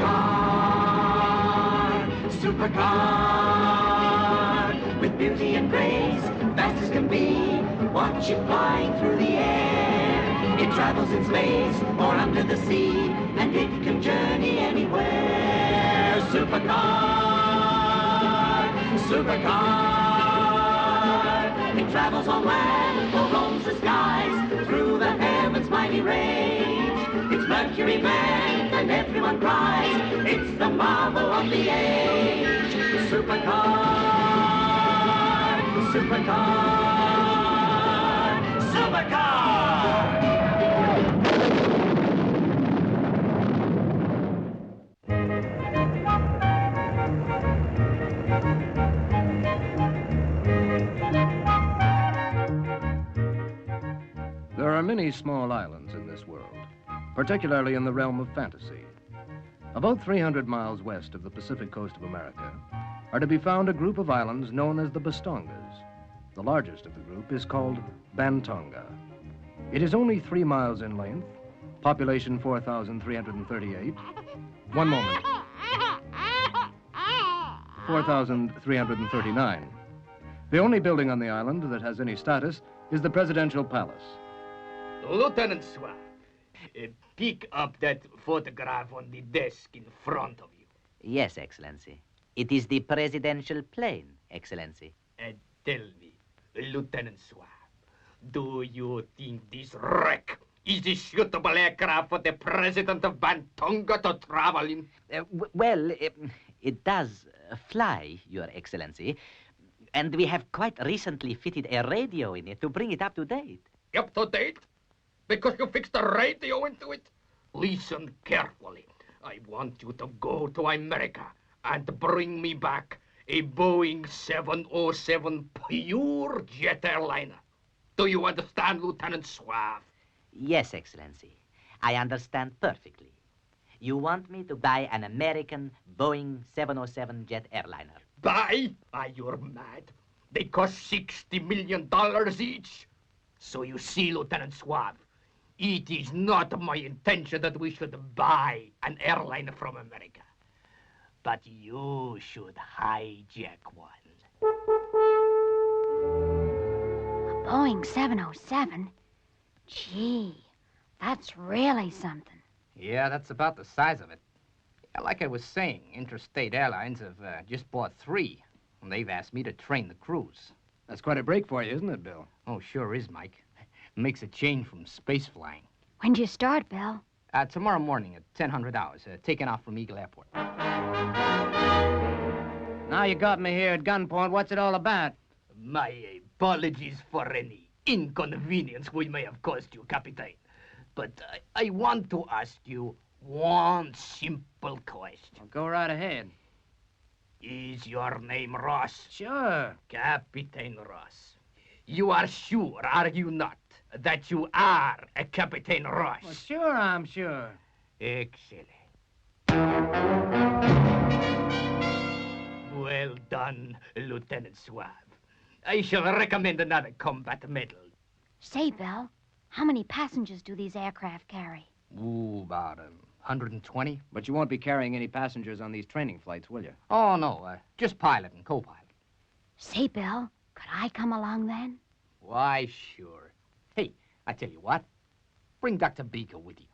Supercar, supercar, with beauty and grace, fast as can be. Watch it flying through the air. It travels in space or under the sea, and it can journey anywhere. Supercar, supercar. It travels on land or roams the skies through the heavens' mighty range. It's Mercury man, and everyone cries. It's the marvel of the age. Supercar, supercar, supercar. There are many small islands in this world, particularly in the realm of fantasy. About 300 miles west of the Pacific coast of America are to be found a group of islands known as the Bastongas. The largest of the group is called Bantonga. It is only 3 miles in length, population 4,338. One moment. 4,339. The only building on the island that has any status is the Presidential Palace. Lieutenant Swab, pick up that photograph on the desk in front of you. Yes, Excellency. It is the presidential plane, Excellency. And tell me, Lieutenant Swab, do you think this wreck is a suitable aircraft for the president of Bantonga to travel in? It does fly, Your Excellency. And we have quite recently fitted a radio in it to bring it up to date. Up to date? Because you fixed the radio into it? Listen carefully. I want you to go to America and bring me back a Boeing 707 pure jet airliner. Do you understand, Lieutenant Suave? Yes, Excellency. I understand perfectly. You want me to buy an American Boeing 707 jet airliner? Buy? Are you mad? They cost $60 million each. So you see, Lieutenant Suave, it is not my intention that we should buy an airline from America. But you should hijack one. A Boeing 707? Gee, that's really something. Yeah, that's about the size of it. Yeah, like I was saying, Interstate Airlines have just bought 3, and they've asked me to train the crews. That's quite a break for you, isn't it, Bill? Oh, sure is, Mike. Makes a change from space flying. When'd you start, Bill? Tomorrow morning at 10:00 hours, taking off from Eagle Airport. Now you got me here at gunpoint. What's it all about? My apologies for any inconvenience we may have caused you, Captain. But I want to ask you one simple question. Well, go right ahead. Is your name Ross? Sure. Captain Ross. You are sure, are you not, that you are a Captain Ross? Well, sure, I'm sure. Excellent. Well done, Lieutenant Suave. I shall recommend another combat medal. Say, Bill, how many passengers do these aircraft carry? Ooh, about 120. But you won't be carrying any passengers on these training flights, will you? Oh, no, just pilot and co-pilot. Say, Bill, could I come along then? Why, sure. Hey, I tell you what. Bring Dr. Beaker with you.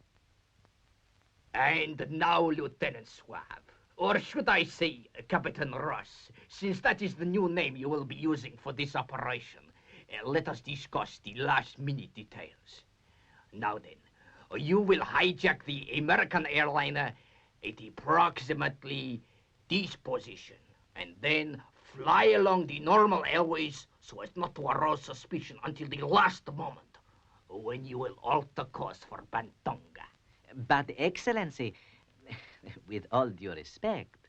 And now, Lieutenant Suave, or should I say Captain Ross, since that is the new name you will be using for this operation, let us discuss the last-minute details. Now then, you will hijack the American airliner at approximately this position, and then fly along the normal airways so as not to arouse suspicion until the last moment, when you will alter course for Bantonga. But, Excellency, with all due respect,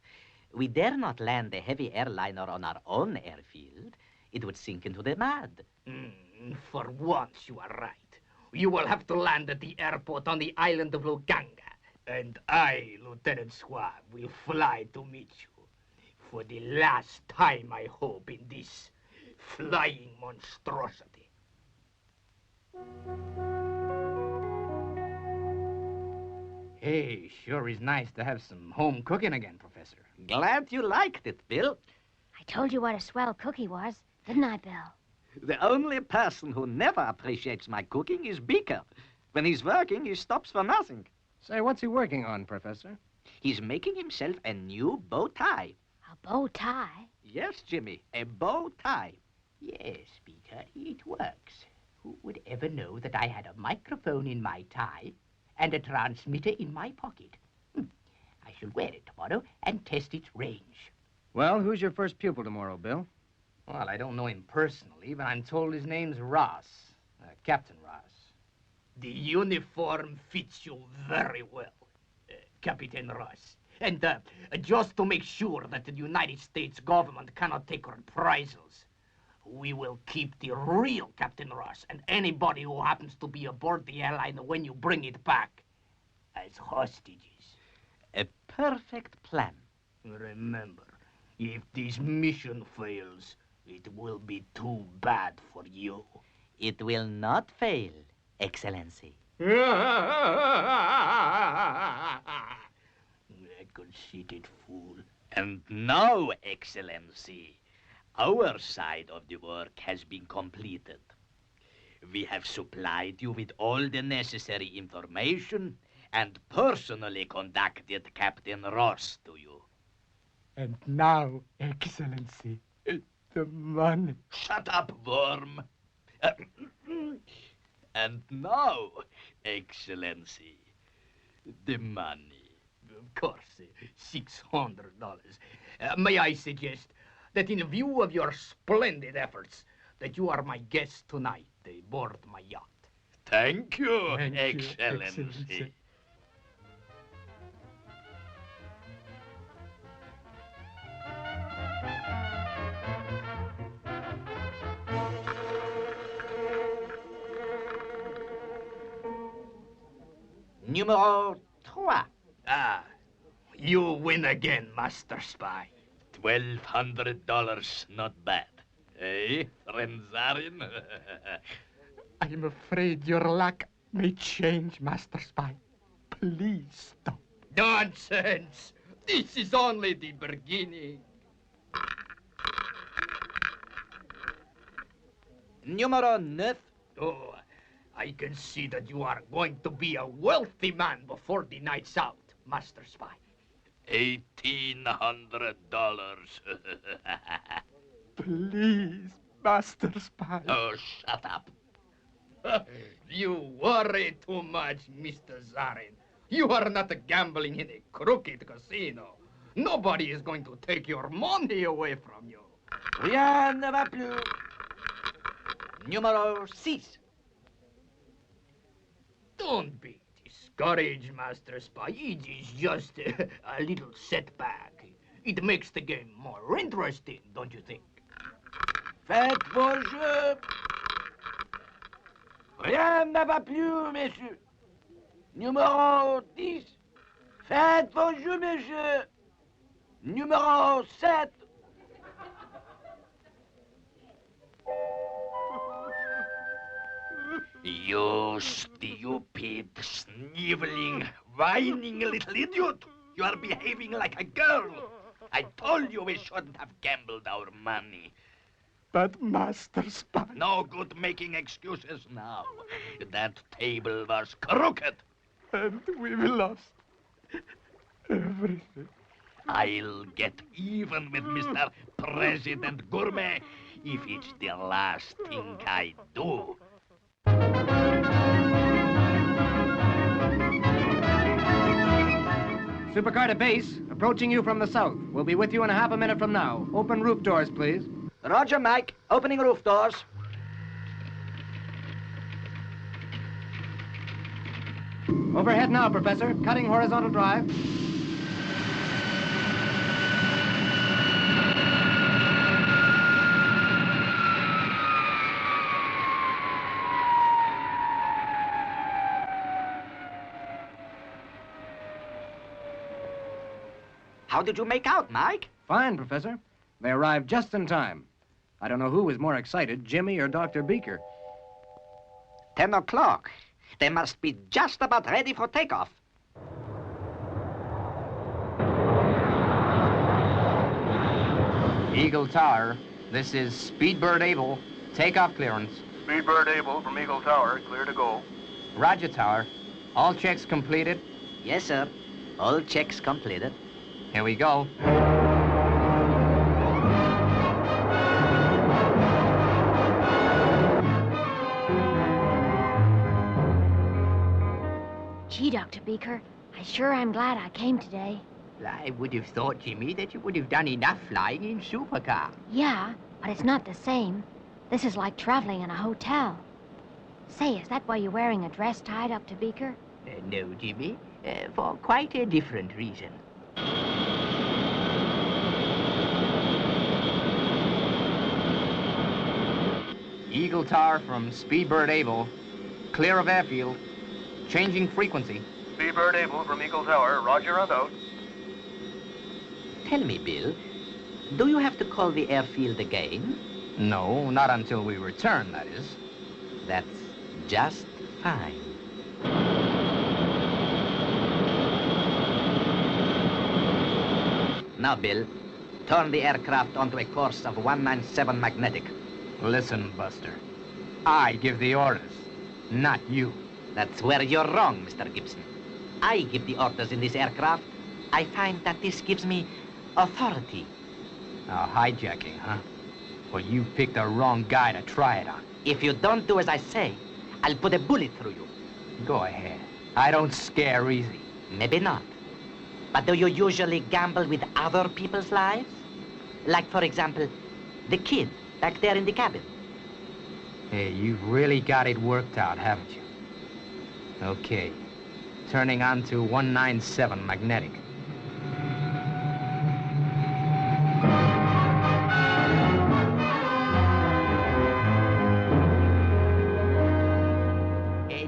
we dare not land a heavy airliner on our own airfield. It would sink into the mud. For once, you are right. You will have to land at the airport on the island of Luganga. And I, Lieutenant Suave, will fly to meet you. For the last time, I hope, in this flying monstrosity. Hey, sure is nice to have some home cooking again, Professor. Glad you liked it, Bill. I told you what a swell cook he was, didn't I, Bill? The only person who never appreciates my cooking is Beaker. When he's working, he stops for nothing. Say, what's he working on, Professor? He's making himself a new bow tie. A bow tie? Yes, Jimmy, a bow tie. Yes, Peter, it works. Who would ever know that I had a microphone in my tie and a transmitter in my pocket? I shall wear it tomorrow and test its range. Well, who's your first pupil tomorrow, Bill? Well, I don't know him personally, but I'm told his name's Ross. Captain Ross. The uniform fits you very well, Captain Ross. And just to make sure that the United States government cannot take reprisals, we will keep the real Captain Ross and anybody who happens to be aboard the airliner when you bring it back as hostages. A perfect plan. Remember, if this mission fails, it will be too bad for you. It will not fail, Excellency. Conceited fool. And now, Excellency, our side of the work has been completed. We have supplied you with all the necessary information and personally conducted Captain Ross to you. And now, Excellency, the money. Shut up, worm. And now, Excellency, the money. Of course, $600. May I suggest that in view of your splendid efforts, that you are my guest tonight aboard my yacht. Thank you, Thank you, Excellency. Excellency. Numero 3. Ah, you win again, Master Spy. $1,200, not bad. Eh, Renzarin? I'm afraid your luck may change, Master Spy. Please stop. Nonsense! This is only the beginning. Numero 9. Oh, I can see that you are going to be a wealthy man before the night's out, Master Spy. $1,800. Please, Master Spy. Oh, shut up. You worry too much, Mr. Zarin. You are not gambling in a crooked casino. Nobody is going to take your money away from you. Rien ne va plus. Numero 6. Don't be discouraged, Master Spy. It is just a little setback. It makes the game more interesting, don't you think? Faites vos jeux. Rien ne va plus, messieurs. Numéro 10. Faites vos jeux, messieurs. Numéro 7. You stupid, sniveling, whining little idiot. You are behaving like a girl. I told you we shouldn't have gambled our money. But, Master Spy... No good making excuses now. That table was crooked. And we've lost everything. I'll get even with Mr. President Gourmet if it's the last thing I do. Supercar to base, approaching you from the south. We'll be with you in a half a minute from now. Open roof doors, please. Roger, Mike. Opening roof doors. Overhead now, Professor. Cutting horizontal drive. How did you make out, Mike? Fine, Professor. They arrived just in time. I don't know who was more excited, Jimmy or Dr. Beaker. 10 o'clock. They must be just about ready for takeoff. Eagle Tower, this is Speedbird Able. Takeoff clearance. Speedbird Able from Eagle Tower, clear to go. Roger, Tower. All checks completed. Yes, sir. All checks completed. Here we go. Gee, Dr. Beaker, I sure am glad I came today. I would have thought, Jimmy, that you would have done enough flying in Supercar. Yeah, but it's not the same. This is like traveling in a hotel. Say, is that why you're wearing a dress tie, Dr. Beaker? No, Jimmy, for quite a different reason. Eagle Tower from Speedbird Able. Clear of airfield. Changing frequency. Speedbird Able from Eagle Tower, roger and out. Tell me, Bill, do you have to call the airfield again? No, not until we return, that is. That's just fine. Now, Bill, turn the aircraft onto a course of 197 magnetic. Listen, Buster. I give the orders, not you. That's where you're wrong, Mr. Gibson. I give the orders in this aircraft. I find that this gives me authority. Now, hijacking, huh? Well, you picked the wrong guy to try it on. If you don't do as I say, I'll put a bullet through you. Go ahead. I don't scare easy. Maybe not. But do you usually gamble with other people's lives? Like, for example, the kid back there in the cabin. Hey, you've really got it worked out, haven't you? Okay. Turning on to 197 magnetic.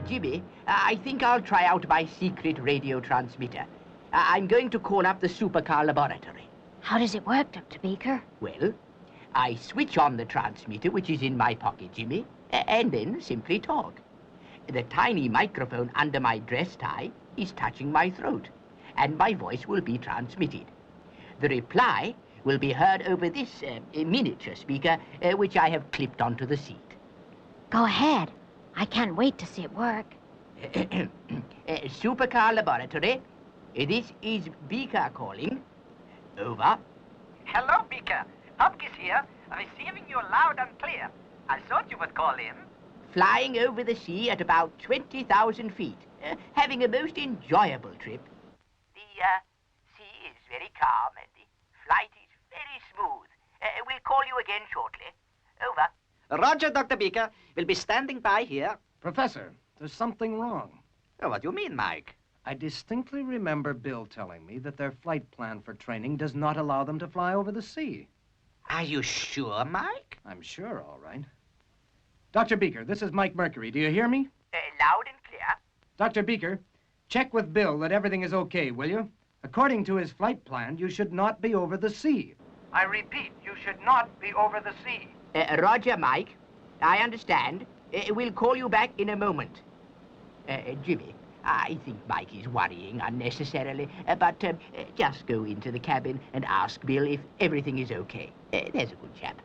Jimmy, I think I'll try out my secret radio transmitter. I'm going to call up the Supercar laboratory. How does it work, Dr. Beaker? Well, I switch on the transmitter, which is in my pocket, Jimmy, and then simply talk. The tiny microphone under my dress tie is touching my throat, and my voice will be transmitted. The reply will be heard over this miniature speaker, which I have clipped onto the seat. Go ahead. I can't wait to see it work. Supercar laboratory, this is Beaker calling. Over. Hello, Beaker. Hopkins here, receiving you loud and clear. I thought you would call in. Flying over the sea at about 20,000 feet, having a most enjoyable trip. The sea is very calm and the flight is very smooth. We'll call you again shortly. Over. Roger, Dr. Beaker. We'll be standing by here. Professor, there's something wrong. Oh, what do you mean, Mike? I distinctly remember Bill telling me that their flight plan for training does not allow them to fly over the sea. Are you sure, Mike? I'm sure, all right. Dr. Beaker, this is Mike Mercury. Do you hear me? Loud and clear. Dr. Beaker, check with Bill that everything is okay, will you? According to his flight plan, you should not be over the sea. I repeat, you should not be over the sea. Roger, Mike. I understand. We'll call you back in a moment. Jimmy, I think Mike is worrying unnecessarily, but just go into the cabin and ask Bill if everything is okay. There's a good chap.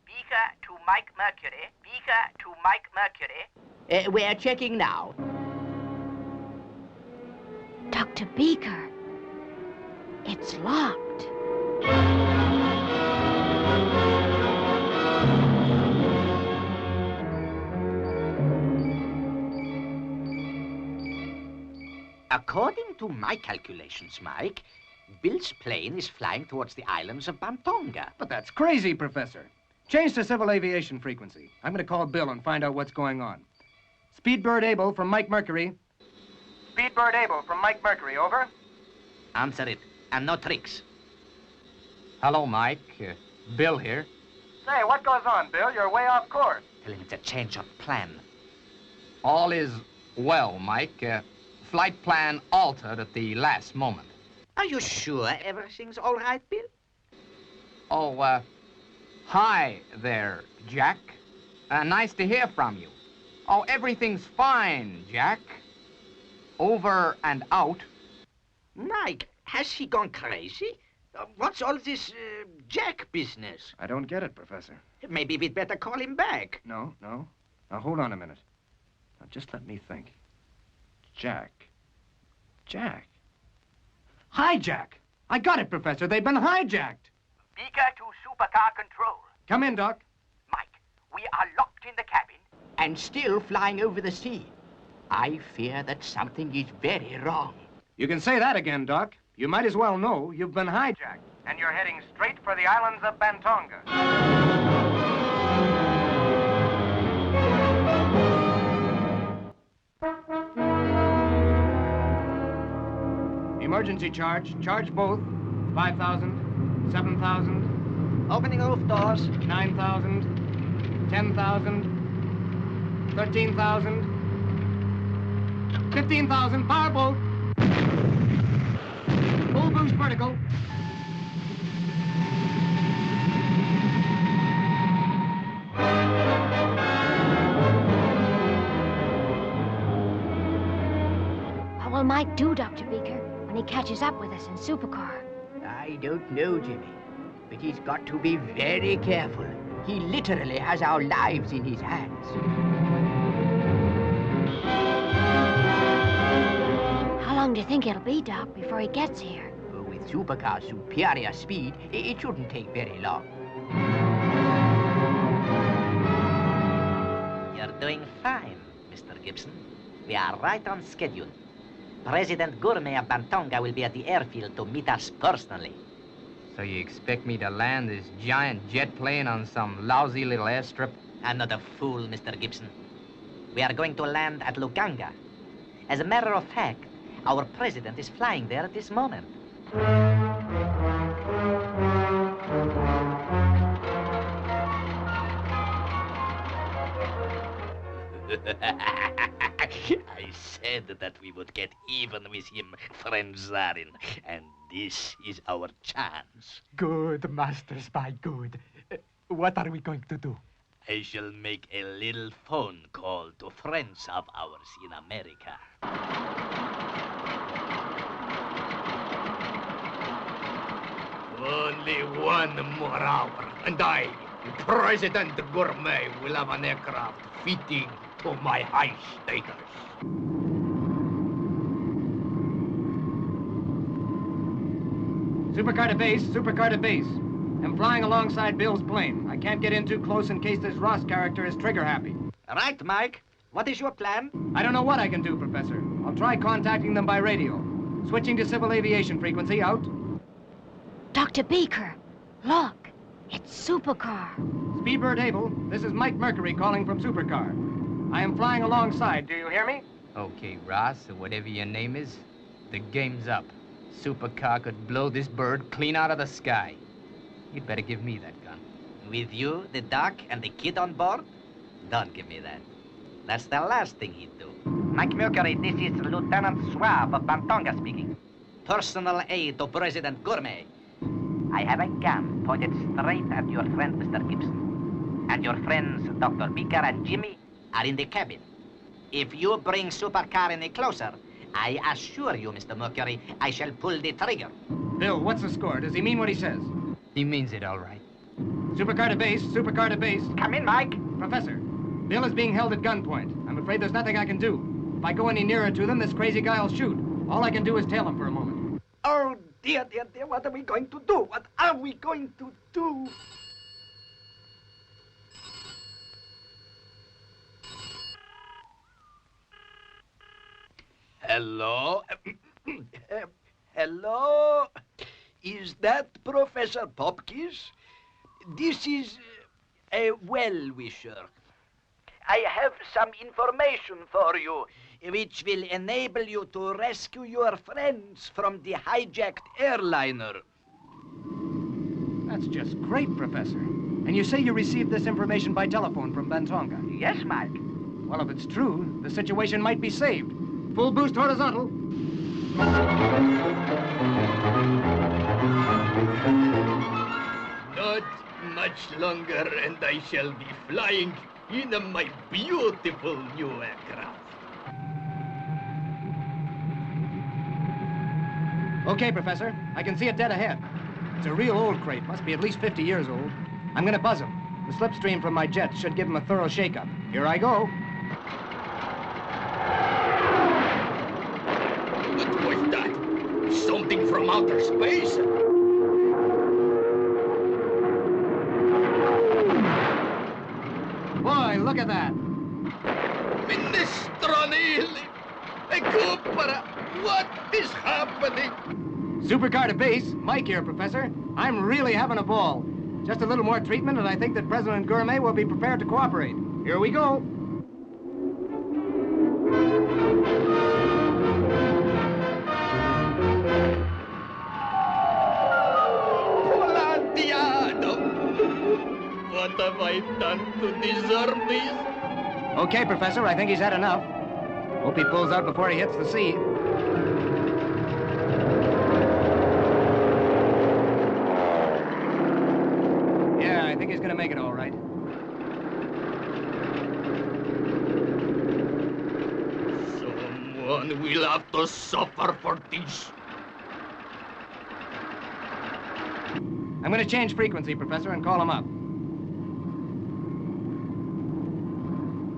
Beaker to Mike Mercury. Beaker to Mike Mercury. We're checking now. Dr. Beaker, it's locked. According to my calculations, Mike, Bill's plane is flying towards the islands of Bantonga. But that's crazy, Professor. Change to civil aviation frequency. I'm going to call Bill and find out what's going on. Speedbird Able from Mike Mercury. Speedbird Able from Mike Mercury, over. Answer it, and no tricks. Hello, Mike. Bill here. Say, what goes on, Bill? You're way off course. Tell him it's a change of plan. All is well, Mike. Flight plan altered at the last moment. Are you sure everything's all right, Bill? Oh, hi there, Jack. Nice to hear from you. Oh, everything's fine, Jack. Over and out. Mike, has he gone crazy? What's all this Jack business? I don't get it, Professor. Maybe we'd better call him back. No. Now, hold on a minute. Now, just let me think. Jack. Hi Jack! I got it, Professor. They've been hijacked. Beaker to Supercar Control. Come in, Doc. Mike, we are locked in the cabin. And still flying over the sea. I fear that something is very wrong. You can say that again, Doc. You might as well know you've been hijacked. Jack, and you're heading straight for the islands of Bantonga. Emergency charge. Charge both. 5,000, 7,000. Opening roof doors. 9,000, 10,000, 13,000, 15,000. Power boat. Full boost vertical. What will Mike do, Dr. Beaker, when he catches up with us in Supercar? I don't know, Jimmy. But he's got to be very careful. He literally has our lives in his hands. How long do you think it'll be, Doc, before he gets here? With Supercar's superior speed, it shouldn't take very long. You're doing fine, Mr. Gibson. We are right on schedule. President Gourmet of Bantonga will be at the airfield to meet us personally. So you expect me to land this giant jet plane on some lousy little airstrip? I'm not a fool, Mr. Gibson. We are going to land at Luganga. As a matter of fact, our president is flying there at this moment. I said that we would get even with him, friend Zarin, and this is our chance. Good, Master Spy, good. What are we going to do? I shall make a little phone call to friends of ours in America. Only 1 more hour, and I, President Gourmet, will have an aircraft fitting to my high status. Supercar to base, supercar to base. I'm flying alongside Bill's plane. I can't get in too close in case this Ross character is trigger happy. Right, Mike. What is your plan? I don't know what I can do, Professor. I'll try contacting them by radio. Switching to civil aviation frequency, out. Dr. Beaker, look. It's Supercar. Speedbird Able, this is Mike Mercury calling from Supercar. I am flying alongside. Do you hear me? Okay, Ross, or whatever your name is, the game's up. Supercar could blow this bird clean out of the sky. You'd better give me that gun. With you, the doc, and the kid on board? Don't give me that. That's the last thing he'd do. Mike Mercury, this is Lieutenant Suave of Bantonga speaking. Personal aid to President Gourmet. I have a gun pointed straight at your friend, Mr. Gibson. And your friends, Dr. Beaker and Jimmy, Are in the cabin. If you bring Supercar any closer, I assure you, Mr. Mercury, I shall pull the trigger. Bill, what's the score? Does he mean what he says? He means it all right. Supercar to base, supercar to base. Come in, Mike. Professor, Bill is being held at gunpoint. I'm afraid there's nothing I can do. If I go any nearer to them, this crazy guy will shoot. All I can do is tail him for a moment. Oh, dear, dear, dear, what are we going to do? What are we going to do? Hello? Hello? Is that Professor Popkins? This is a well-wisher. I have some information for you, which will enable you to rescue your friends from the hijacked airliner. That's just great, Professor. And you say you received this information by telephone from Bantonga? Yes, Mike. Well, if it's true, the situation might be saved. Full boost horizontal. Not much longer, and I shall be flying in my beautiful new aircraft. Okay, Professor. I can see it dead ahead. It's a real old crate. Must be at least 50 years old. I'm gonna buzz him. The slipstream from my jet should give him a thorough shake-up. Here I go. What was that? Something from outer space? Boy, look at that. Minestrone! Recupera! What is happening? Supercar to base. Mike here, Professor. I'm really having a ball. Just a little more treatment, and I think that President Gourmet will be prepared to cooperate. Here we go. Volantiado! What have I done to deserve this? Okay, Professor, I think he's had enough. Hope he pulls out before he hits the sea. Yeah, I think he's gonna make it all right. Someone will have to suffer for this. I'm gonna change frequency, Professor, and call him up.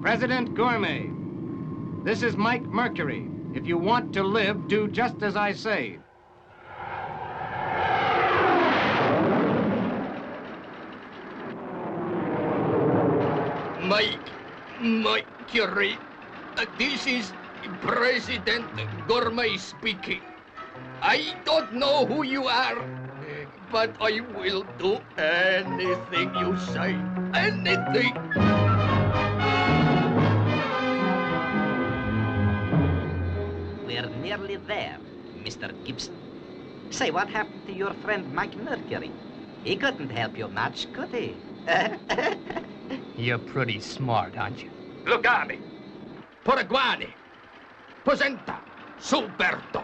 President Gourmet, this is Mike Mercury. If you want to live, do just as I say. Mike Mercury, this is President Gourmet speaking. I don't know who you are, but I will do anything you say. Anything. We're nearly there, Mr. Gibson. Say, what happened to your friend Mike Mercury? He couldn't help you much, could he? You're pretty smart, aren't you? Lugani, Paraguani, Posenta, Superto,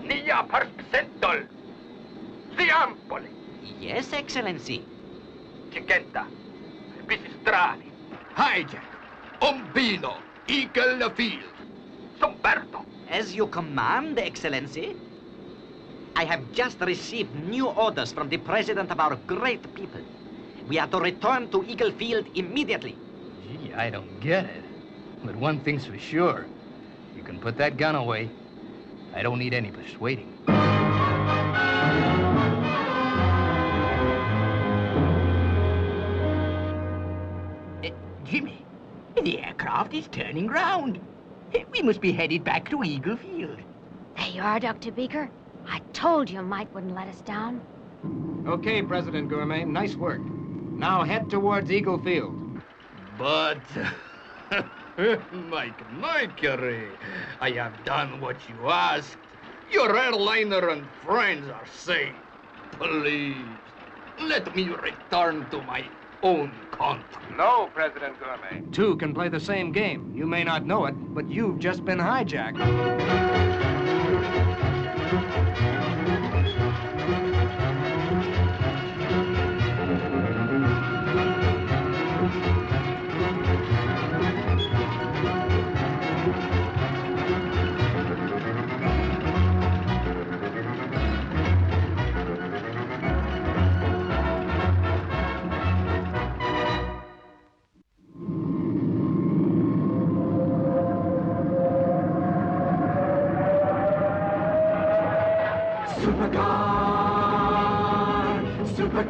Nia Parcentol, Siampoli, Yes, Excellency. Chicenta, Pisistrani, Hi Jack, Ombino, Eagle Field, Somberto. As you command, Excellency. I have just received new orders from the president of our great people. We are to return to Eagle Field immediately. Gee, I don't get it. But one thing's for sure. You can put that gun away. I don't need any persuading. Jimmy, the aircraft is turning round. We must be headed back to Eagle Field. There you are, Dr. Beaker. I told you Mike wouldn't let us down. Okay, President Gourmet, nice work. Now head towards Eagle Field. But, Mike Mercury, I have done what you asked. Your airliner and friends are safe. Please, let me return to my own country. No, President Gourmet. Two can play the same game. You may not know it, but you've just been hijacked.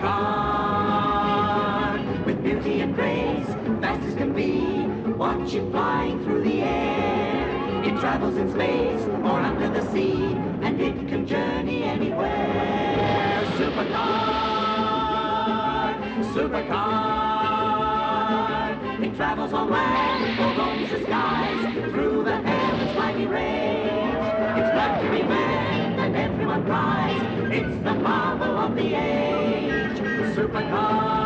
Supercar, with beauty and grace, fast as can be. Watch it flying through the air. It travels in space or under the sea, and it can journey anywhere. Supercar. It travels on land or roams the skies through the heavens' mighty range. It's Mercury Man, and everyone cries. It's the marvel of the age. Supercar.